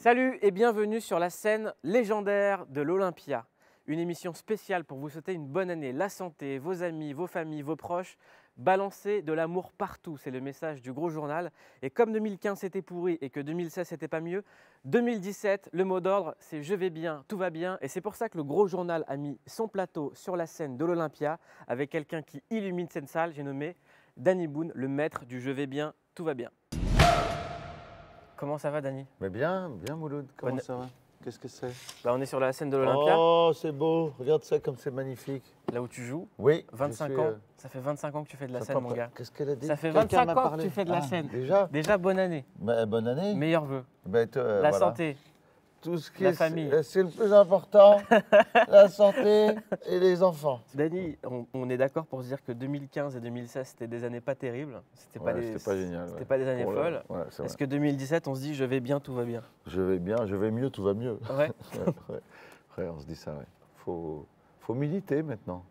Salut et bienvenue sur la scène légendaire de l'Olympia. Une émission spéciale pour vous souhaiter une bonne année, la santé, vos amis, vos familles, vos proches. Balancez de l'amour partout, c'est le message du gros journal. Et comme 2015 c'était pourri et que 2016 c'était pas mieux, 2017, le mot d'ordre c'est je vais bien, tout va bien. Et c'est pour ça que le gros journal a mis son plateau sur la scène de l'Olympia avec quelqu'un qui illumine cette salle, j'ai nommé Danny Boone, le maître du je vais bien, tout va bien. Comment ça va, Danny? Mais bien, bien Mouloud, comment ça va? Qu'est-ce que c'est? On est sur la scène de l'Olympia. Oh, c'est beau, regarde ça comme c'est magnifique. Là où tu joues. Oui. 25 ans. Ça fait 25 ans que tu fais de la scène, mon gars. Qu'est-ce qu'elle a dit? Ça fait 25 ans que tu fais de la scène. Déjà, bonne année. Bonne année. Meilleurs vœux. La voilà. Santé. Tout ce qui la famille. C'est le plus important, la santé et les enfants. Danny, on est d'accord pour se dire que 2015 et 2016, c'était des années pas terribles. C'était pas génial. C'était pas des années folles. Est-ce que 2017, on se dit je vais bien, tout va bien? Je vais bien, je vais mieux, tout va mieux. Ouais. Ouais, on se dit ça, ouais. Faut militer maintenant.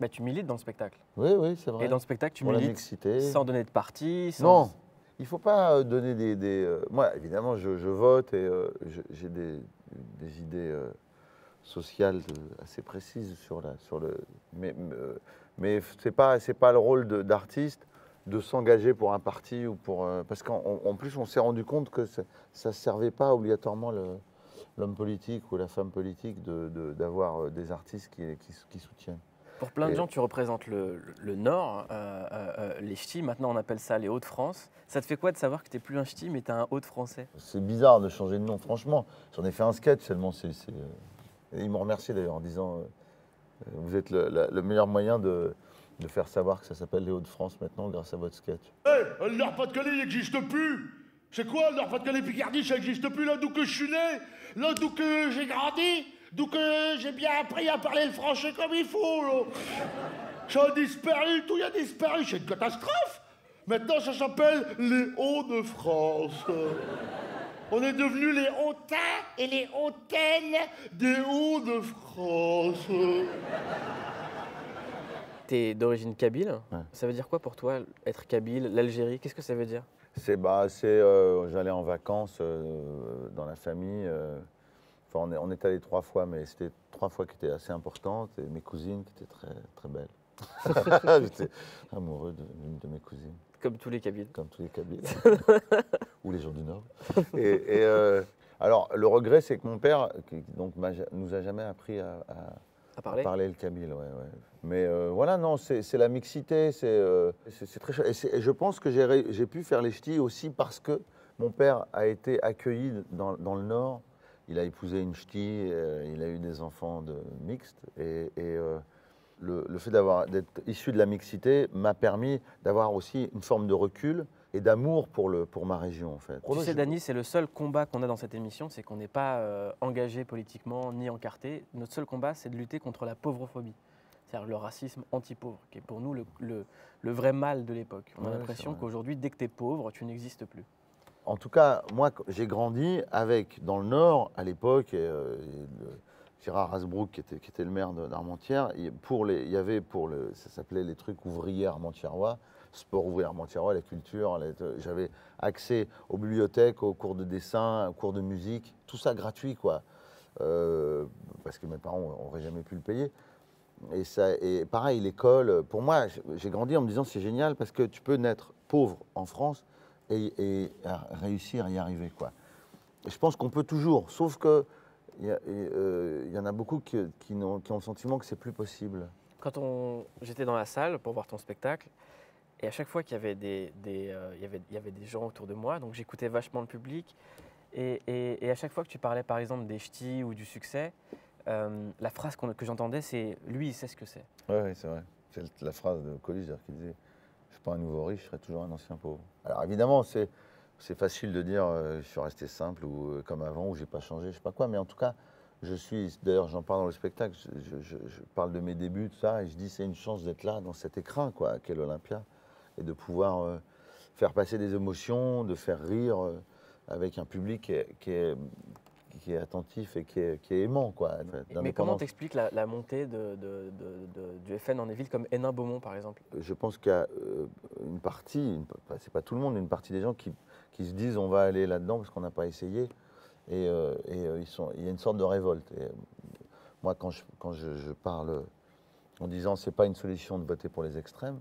Bah, tu milites dans le spectacle. Oui, c'est vrai. Et dans le spectacle, tu milites sans donner de parti, sans... Non. Il ne faut pas donner Moi, évidemment, je vote et j'ai des idées sociales assez précises mais ce n'est pas le rôle d'artiste de s'engager pour un parti ou pour... parce qu'en plus, on s'est rendu compte que ça ne servait pas obligatoirement l'homme politique ou la femme politique d'avoir des artistes qui soutiennent. Pour plein de gens, tu représentes le Nord, les ch'tis, maintenant on appelle ça les Hauts-de-France. Ça te fait quoi de savoir que tu n'es plus un ch'ti, mais tu es un Hauts-de-Français? C'est bizarre de changer de nom, franchement. J'en ai fait un sketch seulement. Ils m'ont remercié d'ailleurs en disant vous êtes le meilleur moyen de faire savoir que ça s'appelle les Hauts-de-France maintenant grâce à votre sketch. Le Nord-Pas-de-Calais, il n'existe plus. C'est quoi le Nord-Pas-de-Calais-Picardie? Ça n'existe plus là d'où que je suis né, là d'où que j'ai grandi. Donc j'ai bien appris à parler le français comme il faut. Là. Ça a disparu, tout a disparu, c'est une catastrophe. Maintenant ça s'appelle les Hauts-de-France. On est devenus les hautains et les hautaines des Hauts-de-France. T'es d'origine kabyle. Ouais. Ça veut dire quoi pour toi être kabyle, l'Algérie? Qu'est-ce que ça veut dire? J'allais en vacances dans la famille. Enfin, on est allé 3 fois, mais c'était 3 fois qui étaient assez importantes. Et mes cousines qui étaient très, très belles. J'étais amoureux d'une de mes cousines. Comme tous les Kabyles. Comme tous les Kabyles. Ou les gens du Nord. Alors, le regret, c'est que mon père nous a jamais appris à parler le kabyle. Ouais. Mais voilà, non, c'est la mixité. C'est très chouette. Et je pense que j'ai pu faire les ch'tis aussi parce que mon père a été accueilli dans le Nord. Il a épousé une ch'ti, il a eu des enfants mixtes et le fait d'être issu de la mixité m'a permis d'avoir aussi une forme de recul et d'amour pour ma région en fait. Tu sais, Danny, c'est le seul combat qu'on a dans cette émission, c'est qu'on n'est pas engagé politiquement ni encarté. Notre seul combat, c'est de lutter contre la pauvrophobie, c'est-à-dire le racisme anti-pauvre, qui est pour nous le vrai mal de l'époque. On a l'impression qu'aujourd'hui, dès que tu es pauvre, tu n'existes plus. En tout cas, moi, j'ai grandi dans le Nord, à l'époque, Gérard Hasbrook, qui était le maire d'Armentières, ça s'appelait les trucs ouvriers armentiérois, sport ouvrier armentiérois, la culture. J'avais accès aux bibliothèques, aux cours de dessin, aux cours de musique, tout ça gratuit, quoi. Parce que mes parents n'auraient jamais pu le payer. Et pareil, l'école, pour moi, j'ai grandi en me disant c'est génial parce que tu peux naître pauvre en France et réussir à y arriver, quoi. Et je pense qu'on peut toujours, sauf que il y en a beaucoup qui ont le sentiment que c'est plus possible. J'étais dans la salle pour voir ton spectacle, et à chaque fois qu'il y avait il y avait des gens autour de moi, donc j'écoutais vachement le public, et à chaque fois que tu parlais par exemple des ch'tis ou du succès, la phrase que j'entendais c'est « lui il sait ce que c'est ». Oui, c'est vrai. C'est la phrase de Coluche qui disait « je ne suis pas un nouveau riche, je serai toujours un ancien pauvre ». Alors évidemment, c'est facile de dire je suis resté simple ou comme avant ou j'ai pas changé, je sais pas quoi, mais en tout cas, d'ailleurs j'en parle dans le spectacle, je parle de mes débuts, tout ça, et je dis c'est une chance d'être là dans cet écrin, quoi, qu'est l'Olympia, et de pouvoir faire passer des émotions, de faire rire avec un public qui est attentif et qui est aimant, quoi. Mais comment t'expliques la montée du FN en Éville comme Hénin-Beaumont, par exemple? Je pense qu'il y a une partie, c'est pas tout le monde, une partie des gens qui se disent on va aller là-dedans parce qu'on n'a pas essayé. il y a une sorte de révolte. Et, moi, quand je parle en disant c'est pas une solution de voter pour les extrêmes,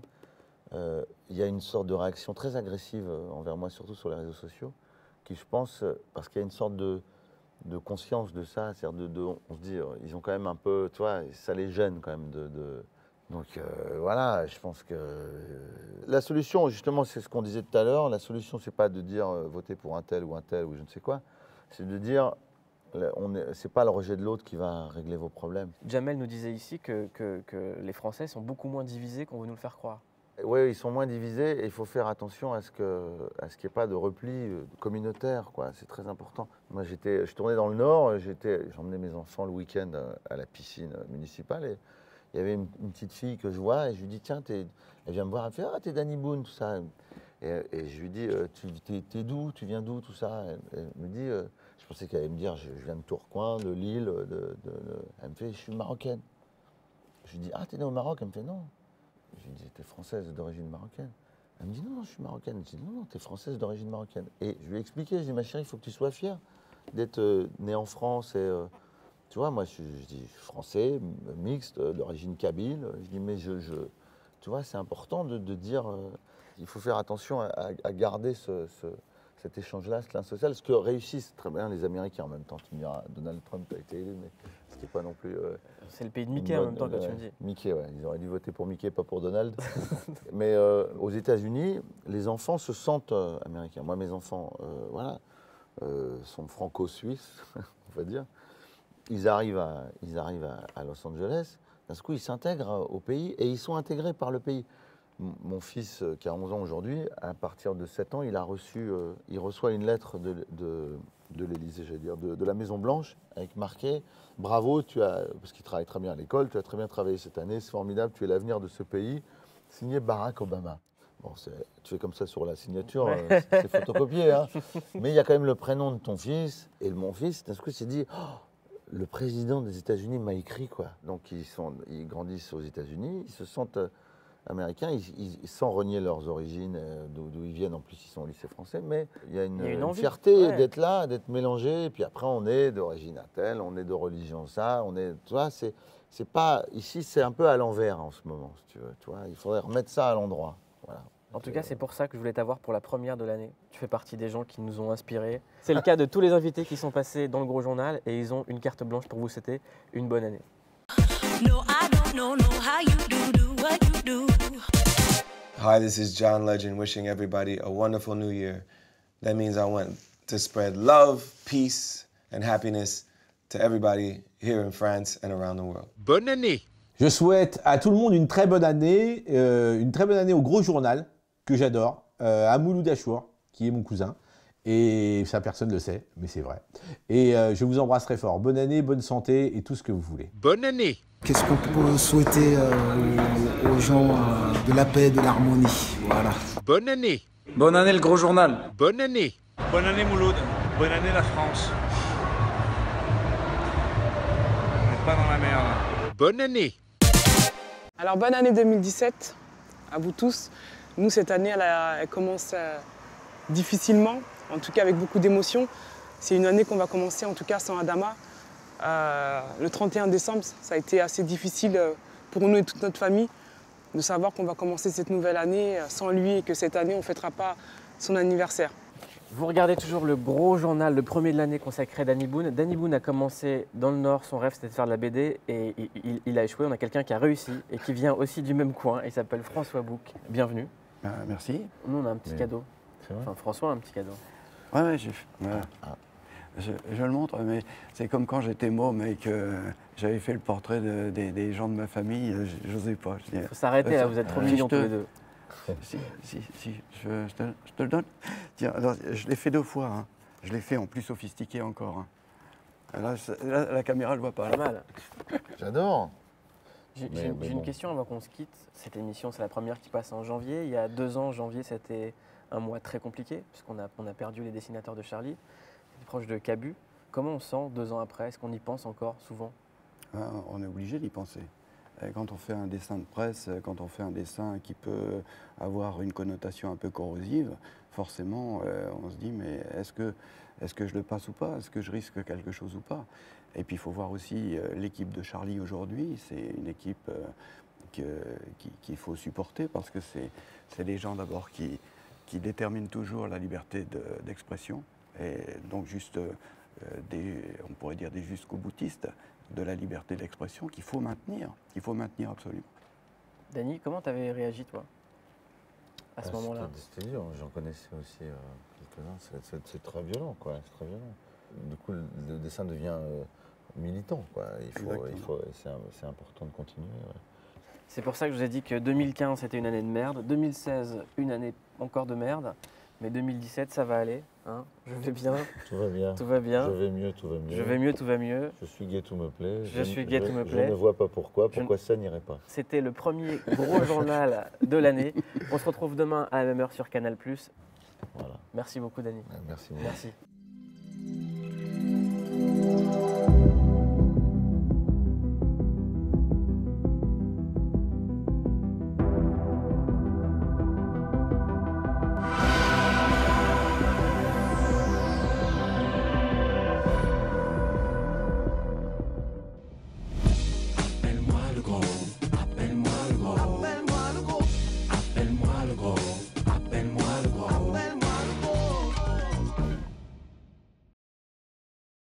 il y a une sorte de réaction très agressive envers moi, surtout sur les réseaux sociaux, qui je pense, parce qu'il y a une sorte de conscience de ça, c'est-à-dire on se dit, ils ont quand même un peu, tu vois, ça les gêne quand même donc voilà, je pense que la solution, justement, c'est ce qu'on disait tout à l'heure, la solution, c'est pas de dire voter pour un tel ou je ne sais quoi, c'est de dire, c'est pas le rejet de l'autre qui va régler vos problèmes. Jamel nous disait ici que les Français sont beaucoup moins divisés qu'on veut nous le faire croire. Oui, ils sont moins divisés et il faut faire attention à ce qu'il n'y ait pas de repli communautaire, quoi. C'est très important. Moi, je tournais dans le Nord, j'emmenais mes enfants le week-end à la piscine municipale et il y avait une petite fille que je vois et je lui dis, tiens, elle vient me voir, elle me fait, ah, t'es Danny Boone, tout ça. Et je lui dis, t'es d'où, tu viens d'où, tout ça. Elle me dit, je pensais qu'elle allait me dire, je viens de Tourcoing, de Lille, elle me fait, je suis marocaine. Je lui dis, ah, t'es née au Maroc? Elle me fait, non. Je lui dis, t'es française d'origine marocaine. Elle me dit, non, je suis marocaine. Je dis, non, t'es française d'origine marocaine. Et je lui ai expliqué, je dis, ma chérie, il faut que tu sois fière d'être née en France. Et, tu vois, moi, je dis, je suis français, mixte, d'origine kabyle. Je dis, mais tu vois, c'est important de dire, il faut faire attention à garder cet échange-là, ce lien social, ce que réussissent très bien les Américains en même temps. Tu me diras, Donald Trump a été élu, mais ce qui n'est pas non plus... c'est le pays de Mickey en même temps, que tu me dis. Mickey, ouais. Ils auraient dû voter pour Mickey, pas pour Donald. Mais aux États-Unis, les enfants se sentent américains. Moi, mes enfants, voilà, sont franco-suisses, on va dire. Ils arrivent à Los Angeles. D'un coup, ils s'intègrent au pays et ils sont intégrés par le pays. Mon fils, qui a 11 ans aujourd'hui, à partir de 7 ans, il reçoit une lettre de l'Élysée, j'allais dire, de la Maison-Blanche, avec marqué « Bravo, parce qu'il travaille très bien à l'école, tu as très bien travaillé cette année, c'est formidable, tu es l'avenir de ce pays. » Signé Barack Obama. Bon, tu fais comme ça sur la signature, ouais. c'est photocopié, hein. Mais il y a quand même le prénom de ton fils. Et mon fils, d'un coup, il s'est dit oh, le président des États-Unis m'a écrit, quoi. Donc, ils grandissent aux États-Unis, ils se sentent américains, sans renier leurs origines, d'où ils viennent. En plus, ils sont au lycée français, mais il y a une fierté d'être là, d'être mélangé. Et puis après, on est d'origine telle, on est de religion ça, tu vois, c'est pas ici, c'est un peu à l'envers en ce moment, si tu veux. Tu vois, il faudrait remettre ça à l'endroit. Voilà. En tout cas, c'est pour ça que je voulais t'avoir pour la première de l'année. Tu fais partie des gens qui nous ont inspirés. C'est le cas de tous les invités qui sont passés dans le Gros Journal et ils ont une carte blanche pour vous souhaiter une bonne année. Hi, this is John Legend wishing everybody a wonderful new year. That means I want to spread love, peace, and happiness to everybody here in France and around the world. Bonne année! Je souhaite à tout le monde une très bonne année au Gros Journal, que j'adore, à Mouloud Achour, qui est mon cousin. Et ça, personne ne le sait, mais c'est vrai. Et je vous embrasse très fort. Bonne année, bonne santé et tout ce que vous voulez. Bonne année! Qu'est-ce qu'on peut souhaiter aux gens de la paix, de l'harmonie, voilà. Bonne année! Bonne année le Gros Journal. Bonne année! Bonne année Mouloud. Bonne année la France. On n'est pas dans la merde. Bonne année! Alors bonne année 2017 à vous tous. Nous cette année elle commence difficilement, en tout cas avec beaucoup d'émotions. C'est une année qu'on va commencer en tout cas sans Adama. Le 31 décembre, ça a été assez difficile pour nous et toute notre famille de savoir qu'on va commencer cette nouvelle année sans lui et que cette année on ne fêtera pas son anniversaire. Vous regardez toujours le Gros Journal, le premier de l'année consacré à Danny Boone. Danny Boone a commencé dans le Nord, son rêve c'était de faire de la BD et il a échoué. On a quelqu'un qui a réussi et qui vient aussi du même coin. Il s'appelle François Bouc. Bienvenue. Merci. Nous on a un petit cadeau. Enfin François a un petit cadeau. Ouais, je le montre, mais c'est comme quand j'étais môme et que j'avais fait le portrait des gens de ma famille, j'osais pas. Il faut s'arrêter là, vous êtes trop mignons tous les deux. Si, je te le donne. Tiens, alors, je l'ai fait 2 fois. Hein. Je l'ai fait en plus sophistiqué encore. Hein. Là, la caméra ne le voit pas. Pas mal. J'adore. J'ai une question avant qu'on se quitte. Cette émission, c'est la première qui passe en janvier. Il y a 2 ans, janvier, c'était un mois très compliqué, puisqu'on a perdu les dessinateurs de Charlie, proche de Cabu. Comment on sent 2 ans après? Est-ce qu'on y pense encore souvent? On est obligé d'y penser. Quand on fait un dessin de presse, quand on fait un dessin qui peut avoir une connotation un peu corrosive, forcément, on se dit, mais est-ce que je le passe ou pas? Est-ce que je risque quelque chose ou pas? Et puis, il faut voir aussi l'équipe de Charlie aujourd'hui. C'est une équipe qu'il faut supporter parce que c'est des gens d'abord qui déterminent toujours la liberté d'expression. Et donc, juste, on pourrait dire des jusqu'au boutistes de la liberté d'expression qu'il faut maintenir absolument. Dany, comment tu avais réagi, toi, à ce moment-là? C'était dur, j'en connaissais aussi quelques-uns. C'est très violent, quoi. C'est très violent. Du coup, le dessin devient militant, quoi. C'est important de continuer. Ouais. C'est pour ça que je vous ai dit que 2015, c'était une année de merde. 2016, une année encore de merde. Mais 2017, ça va aller. Hein, je vais bien. Tout va bien. Tout va bien. Je vais mieux, tout va mieux. Je vais mieux, tout va mieux. Je suis gai, tout me plaît. Je suis gai, tout me plaît. Je ne vois pas pourquoi ça n'irait pas. C'était le premier gros journal de l'année. On se retrouve demain à la même heure sur Canal+. Voilà. Merci beaucoup, Dany. Merci. Merci.